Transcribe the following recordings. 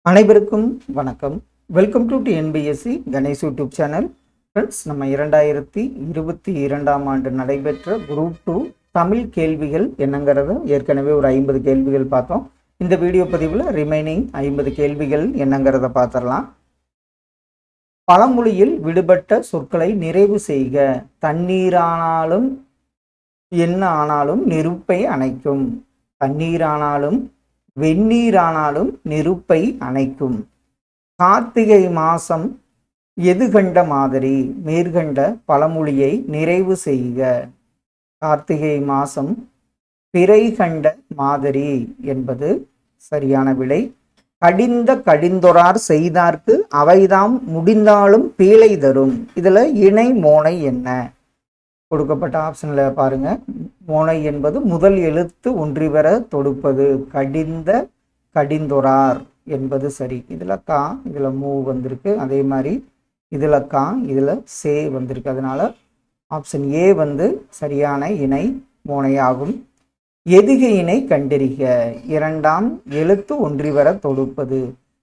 அனைவருக்கும் வணக்கம். Welcome to TNPSC Ganesh YouTube channel. Friends, நம்ம 2022ஆம் ஆண்டு நடைபெற்ற குரூப் 2 தமிழ் கேள்விகள் என்னங்கிறத ஏற்கனவே ஒரு 50 கேள்விகள் பார்த்தோம். இந்த வீடியோ பதிவில் ரிமைனிங் 50 கேள்விகள் என்னங்கிறத பார்த்துடலாம். பழமொழியில் விடுபட்ட சொற்களை நிறைவு செய்க. தண்ணீரானாலும் என்ன ஆனாலும் நெருப்பை அணைக்கும். தண்ணீரானாலும் வெந்நீரானாலும் நெருப்பை அணைக்கும். கார்த்திகை மாசம் எது கண்ட மாதிரி. மேற்கண்ட பழமொழியை நிறைவு செய்க. கார்த்திகை மாசம் பிறை கண்ட மாதிரி என்பது சரியான விடை. கடிந்தொரார் செய்தார்க்கு அவைதாம் முடிந்தாலும் பீழை தரும். இதுல இணை மோனை என்ன? கொடுக்கப்பட்ட ஆப்ஷன்ல பாருங்க. மோனை என்பது முதல் எழுத்து ஒன்றிவர தொடுப்பது. கடிந்தொரார் என்பது சரி. இதுல கா, இதுல மூ வந்திருக்கு. அதே மாதிரி இதுல கா, இதுல சே வந்திருக்கு. அதனால ஆப்ஷன் ஏ வந்து சரியான இணை மோனையாகும். எதுகை இணை கண்டறிக. இரண்டாம் எழுத்து ஒன்றிவர தொடுப்பது.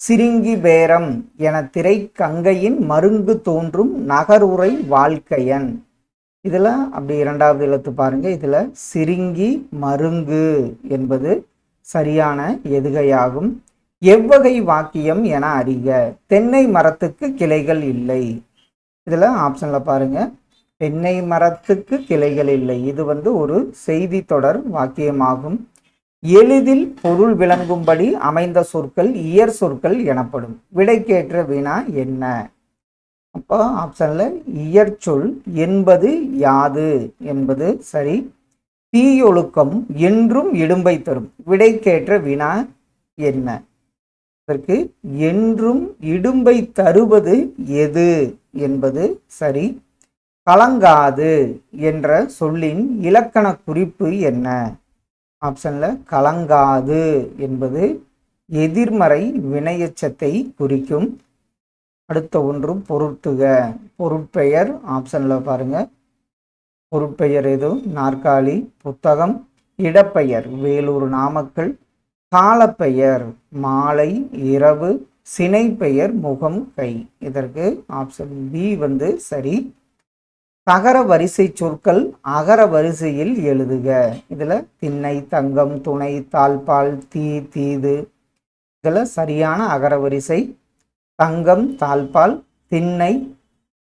சிரிங்கி பேரம் என திரை கங்கையின் மருங்கு தோன்றும் நகருரை வாழ்க்கையன். இதுல அப்படி இரண்டாவது எழுத்து பாருங்க. இதுல சிரிங்கி மருங்கு என்பது சரியான எதுகையாகும். எவ்வகை வாக்கியம் என அறிக. தென்னை மரத்துக்கு கிளைகள் இல்லை. இதுல ஆப்ஷன்ல பாருங்க. தென்னை மரத்துக்கு கிளைகள் இல்லை. இது வந்து ஒரு செய்தி தொடர் வாக்கியமாகும். எளிதில் பொருள் விளங்கும்படி அமைந்த சொற்கள் இயற் சொற்கள் எனப்படும். விடைக்கேற்ற வினா என்ன? அப்போ ஆப்ஷன்ல இயற்சொல் என்பது யாது என்பது சரி. தீயொழுக்கம் என்றும் இடும்பை தரும். விடைக்கேற்ற வினா என்ன? அதற்கு என்றும் இடும்பை தருவது எது என்பது சரி. கலங்காது என்ற சொல்லின் இலக்கண குறிப்பு என்ன? ஆப்ஷன்ல கலங்காது என்பது எதிர்மறை வினையெச்சத்தை குறிக்கும். அடுத்த ஒன்று பொருட்டுக. பொருட்பெயர் ஆப்ஷன்ல பாருங்க. பொருட்பெயர் எது? நாற்காலி, புத்தகம். இடப்பெயர் வேலூர், நாமக்கல். காலப்பெயர் மாலை, இரவு. சினைப்பெயர் முகம், கை. இதற்கு ஆப்ஷன் பி வந்து சரி. தகர வரிசை சொற்கள் அகர வரிசையில் எழுதுக. இதுல திண்ணை, தங்கம், துணை, தாழ்பால், தீ, தீது. இதுல சரியான அகர வரிசை தங்கம், தாழ்பால், திண்ணை,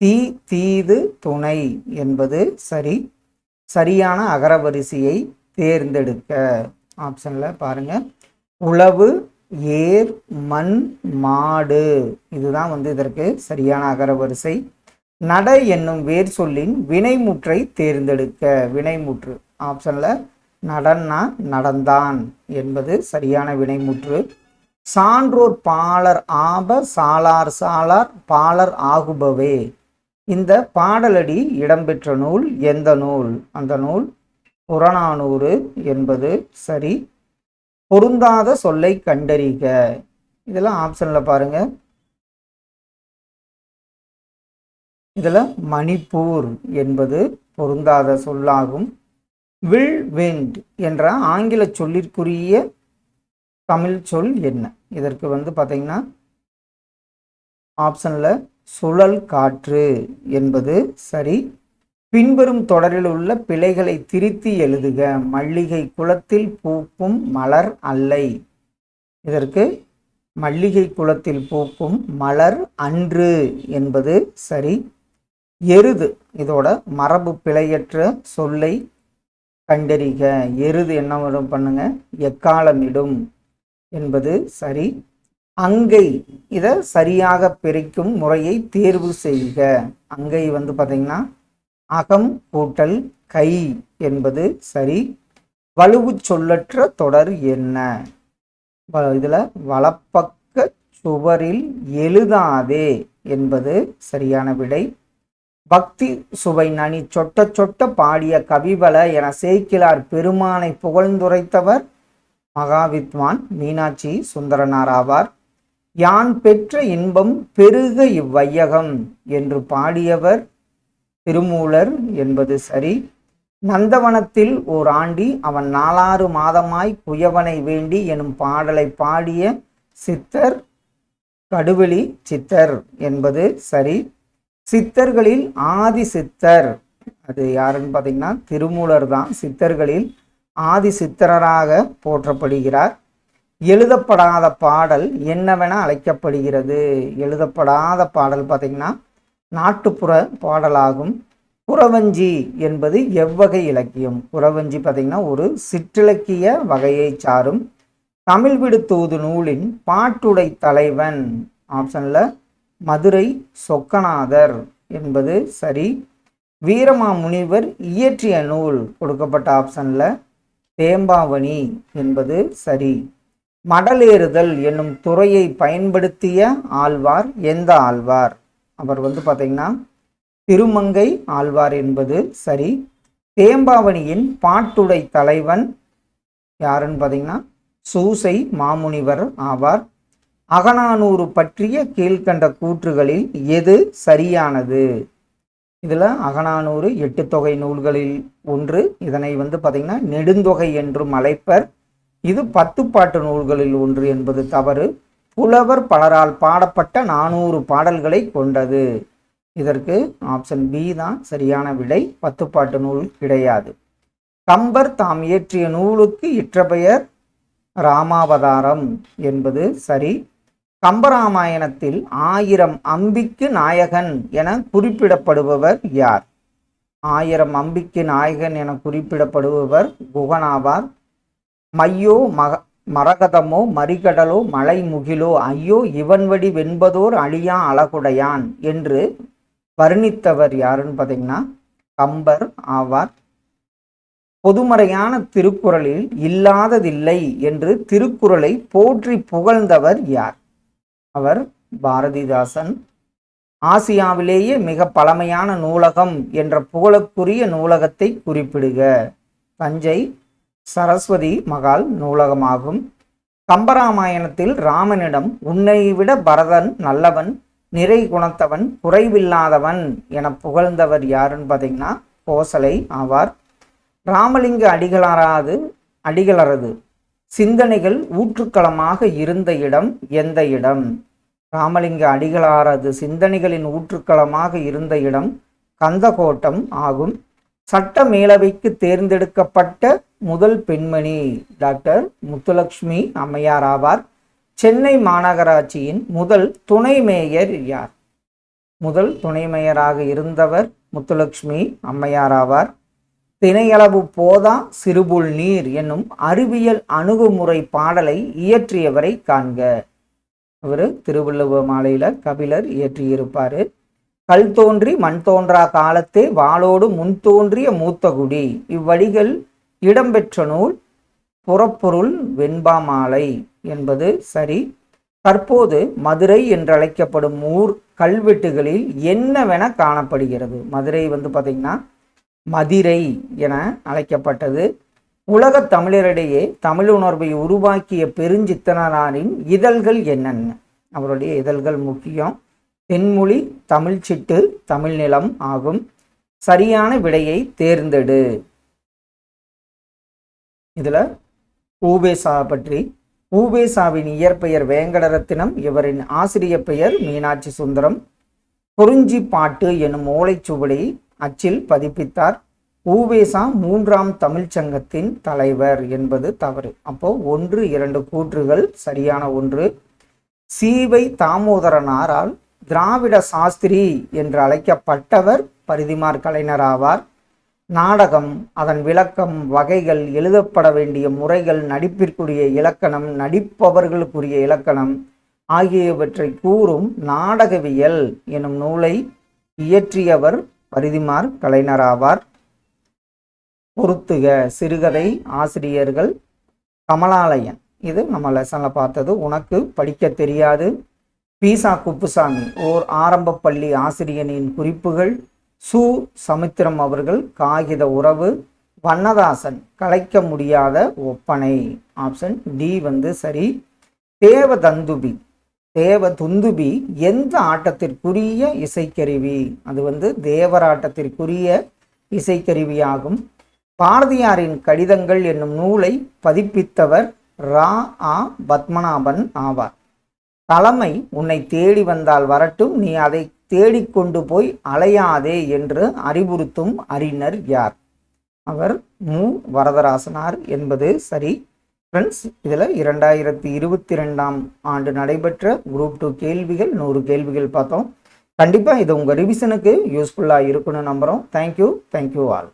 தீ, தீது, துணை என்பது சரி. சரியான அகரவரிசையை தேர்ந்தெடுக்க. ஆப்ஷன்ல பாருங்க. உழவு, ஏர், மண், மாடு. இதுதான் வந்து இதற்கு சரியான அகரவரிசை. நட என்னும் வேர் சொல்லின் வினைமுற்றை தேர்ந்தெடுக்க. வினைமுற்று ஆப்ஷன்ல நடன்னா நடந்தான் என்பது சரியான வினைமுற்று. சான்றோர் பாலர் ஆப சாலார் சாலார் பாலர் ஆகுபவே. இந்த பாடலடி இடம்பெற்ற நூல் எந்த நூல்? அந்த நூல் புறநானூறு என்பது சரி. பொருந்தாத சொல்லை கண்டறிக. இதெல்லாம் ஆப்ஷன்ல பாருங்க. இதுல மணிப்பூர் என்பது பொருந்தாத சொல்லாகும். வில் விண்ட் என்ற ஆங்கில சொல்லிற்குரிய தமிழ் சொல் என்ன? இதற்கு வந்து பார்த்தீங்கன்னா ஆப்ஷன்ல சுழல் காற்று என்பது சரி. பின்வரும் தொடரில் உள்ள பிழைகளை திருத்தி எழுதுக. மல்லிகை குளத்தில் பூக்கும் மலர் அல்லை. இதற்கு மல்லிகை குளத்தில் பூக்கும் மலர் அன்று என்பது சரி. எருது இதோட மரபு பிழையற்ற சொல்லை கண்டறிக. எருது என்ன பண்ணுங்க? எக்காலமிடும் என்பது சரி. அங்கை இதை சரியாக பிரிக்கும் முறையை தேர்வு செய்க. அங்கை வந்து பார்த்தீங்கன்னா அகம் கூட்டல் கை என்பது சரி. வலுவு சொல்லற்ற தொடர் என்ன? இதுல வலப்பக்க சுவரில் எழுதாதே என்பது சரியான விடை. பக்தி சுவை நனி சொட்ட சொட்ட பாடிய கவிவல என சேக்கிழார் பெருமானை புகழ்ந்துரைத்தவர் மகாவித்வான் மீனாட்சி சுந்தரனார் ஆவார். யான் பெற்ற இன்பம் பெருக இவ்வையகம் என்று பாடியவர் திருமூலர் என்பது சரி. நந்தவனத்தில் ஓர் ஆண்டி அவன் 4 மாதமாய் குயவனை வேண்டி எனும் பாடலை பாடிய சித்தர் கடுவெளி சித்தர் என்பது சரி. சித்தர்களில் ஆதி சித்தர் அது யாருன்னு பார்த்தீங்கன்னா திருமூலர் தான் சித்தர்களில் ஆதி சித்தராக போற்றப்படுகிறார். எழுதப்படாத பாடல் என்னவென அழைக்கப்படுகிறது? எழுதப்படாத பாடல் பார்த்தீங்கன்னா நாட்டுப்புற பாடலாகும். குறவஞ்சி என்பது எவ்வகை இலக்கியம்? குறவஞ்சி பார்த்தீங்கன்னா ஒரு சிற்றிலக்கிய வகையை சாரும். தமிழ் விடு தூது நூலின் பாட்டுடை தலைவன் ஆப்ஷன்ல மதுரை சொக்கநாதர் என்பது சரி. வீரமாமுனிவர் இயற்றிய நூல் கொடுக்கப்பட்ட ஆப்ஷன்ல தேம்பாவணி என்பது சரி. மடலேறுதல் என்னும் துறையை பயன்படுத்திய ஆழ்வார் எந்த ஆழ்வார்? அவர் பார்த்தீங்கன்னா திருமங்கை ஆழ்வார் என்பது சரி. தேம்பாவணியின் பாட்டுடை தலைவன் யாருன்னு பார்த்தீங்கன்னா சூசை மாமுனிவர் ஆவார். அகநானூறு பற்றிய கீழ்கண்ட கூற்றுகளில் எது சரியானது? இதில் அகநானூறு 8 தொகை நூல்களில் ஒன்று. இதனை பார்த்தீங்கன்னா நெடுந்தொகை என்றும் அழைப்பர். இது 10 பாட்டு நூல்களில் ஒன்று என்பது தவறு. புலவர் பலரால் பாடப்பட்ட 400 பாடல்களை கொண்டது. இதற்கு ஆப்ஷன் பி தான் சரியான விடை. 10 பாட்டு நூல் கிடையாது. கம்பர் தாம் இயற்றிய நூலுக்கு இற்ற பெயர் ராமாவதாரம் என்பது சரி. கம்பராமாயணத்தில் 1000 அம்பிக்கு நாயகன் என குறிப்பிடப்படுபவர் யார்? 1000 அம்பிக்கு நாயகன் என குறிப்பிடப்படுபவர் குகனாவார். மையோ மரகதமோ மறிகடலோ மலை முகிலோ ஐயோ இவன்வடி வெண்பதோர் அழியா அழகுடையான் என்று வர்ணித்தவர் யாருன்னு பார்த்தீங்கன்னா கம்பர் ஆவார். பொதுமறையான திருக்குறளில் இல்லாததில்லை என்று திருக்குறளை போற்றி புகழ்ந்தவர் யார்? அவர் பாரதிதாசன். ஆசியாவிலேயே மிக பழமையான நூலகம் என்ற புகழுக்குரிய நூலகத்தை குறிப்பிடுக. தஞ்சை சரஸ்வதி மகால் நூலகமாகும். கம்பராமாயணத்தில் ராமனிடம் உன்னை விட பரதன் நல்லவன், நிறை குணத்தவன், குறைவில்லாதவன் என புகழ்ந்தவர் யாருன்னு பார்த்தீங்கன்னா கோசலை ஆவார். ராமலிங்க அடிகளரது சிந்தனைகள் ஊற்றுக்களமாக இருந்த இடம் எந்த இடம்? ராமலிங்க அடிகளாரது சிந்தனைகளின் ஊற்றுக்களமாக இருந்த இடம் கந்தகோட்டம் ஆகும். சட்ட மேலவைக்கு தேர்ந்தெடுக்கப்பட்ட முதல் பெண்மணி டாக்டர் முத்துலட்சுமி அம்மையார் ஆவார். சென்னை மாநகராட்சியின் முதல் துணை மேயர் யார்? முதல் துணை மேயராக இருந்தவர் முத்துலட்சுமி அம்மையார் ஆவார். தினையளவு போதா சிறுபுல் நீர் என்னும் அறிவியல் அணுகுமுறை பாடலை இயற்றியவரை காண்க. அவர் திருவள்ளுவ மாலையில கபிலர் இயற்றியிருப்பாரு. கல் தோன்றி மண் தோன்றா காலத்தே வாளோடு முன் தோன்றிய மூத்தகுடி இவ்வடிகள் இடம்பெற்ற நூல் புறப்பொருள் வெண்பா மாலை என்பது சரி. தற்போது மதுரை என்றழைக்கப்படும் ஊர் கல்வெட்டுகளில் என்னவென காணப்படுகிறது? மதுரை பார்த்தீங்கன்னா மதிரை என அழைக்கப்பட்டது. உலகத் தமிழரிடையே தமிழ் உணர்வை உருவாக்கிய பெருஞ்சித்தனாரின் இதழ்கள் என்னென்ன? அவருடைய இதழ்கள் முக்கியம். தென்மொழி, தமிழ் சிட்டு, தமிழ் நிலம் ஆகும். சரியான விடையை தேர்ந்தெடு. இதுல ஊவேசா பற்றி. ஊவேசாவின் இயற்பெயர் வேங்கடரத்தினம். இவரின் ஆசிரியர் பெயர் மீனாட்சி சுந்தரம். குறிஞ்சி பாட்டு எனும் ஓலைச்சுவடி அச்சில் பதிப்பித்தார். ஊவேசா 3ஆம் தமிழ்ச்சங்கத்தின் தலைவர் என்பது தவறு. அப்போ 1, 2 கூற்றுகள் சரியான ஒன்று. சீவை தாமோதரனாரால் திராவிட சாஸ்திரி என்று அழைக்கப்பட்டவர் பரிதிமார் கலைஞர் ஆவார். நாடகம், அதன் விளக்கம், வகைகள், எழுதப்பட வேண்டிய முறைகள், நடிப்பிற்குரிய இலக்கணம், நடிப்பவர்களுக்குரிய இலக்கணம் ஆகியவற்றை கூறும் நாடகவியல் எனும் நூலை இயற்றியவர் பரிதிமார் கலைஞர் ஆவார். பொறுத்துக. சிறுகதை ஆசிரியர்கள் கமலாலயன். இது நம்ம லெசன்ல பார்த்தது. உனக்கு படிக்க தெரியாது. பீசா குப்புசாமி ஓர் ஆரம்ப பள்ளி ஆசிரியனின் குறிப்புகள். சு சமுத்திரம் அவர்கள் காகித உறவு. வண்ணதாசன் கலைக்க முடியாத ஒப்பனை. ஆப்ஷன் டி சரி. தேவதுந்துபி எந்த ஆட்டத்திற்குரிய இசைக்கருவி? அது தேவராட்டத்திற்குரிய இசைக்கருவியாகும். பாரதியாரின் கடிதங்கள் என்னும் நூலை பதிப்பித்தவர் ரா. ஆ. பத்மநாபன் ஆவார். தலைமை உன்னை தேடி வந்தால் வரட்டும், நீ அதை தேடிக்கொண்டு போய் அலையாதே என்று அறிவுறுத்தும் அறிஞர் யார்? அவர் மு. வரதராசனார் என்பது சரி. ஃப்ரெண்ட்ஸ், இதில் 2022ஆம் ஆண்டு நடைபெற்ற குரூப் 2 கேள்விகள் 100 கேள்விகள் பார்த்தோம். கண்டிப்பாக இது உங்கள் ரிவிஷனுக்கு யூஸ்ஃபுல்லாக இருக்குன்னு நம்புகிறோம். Thank you all.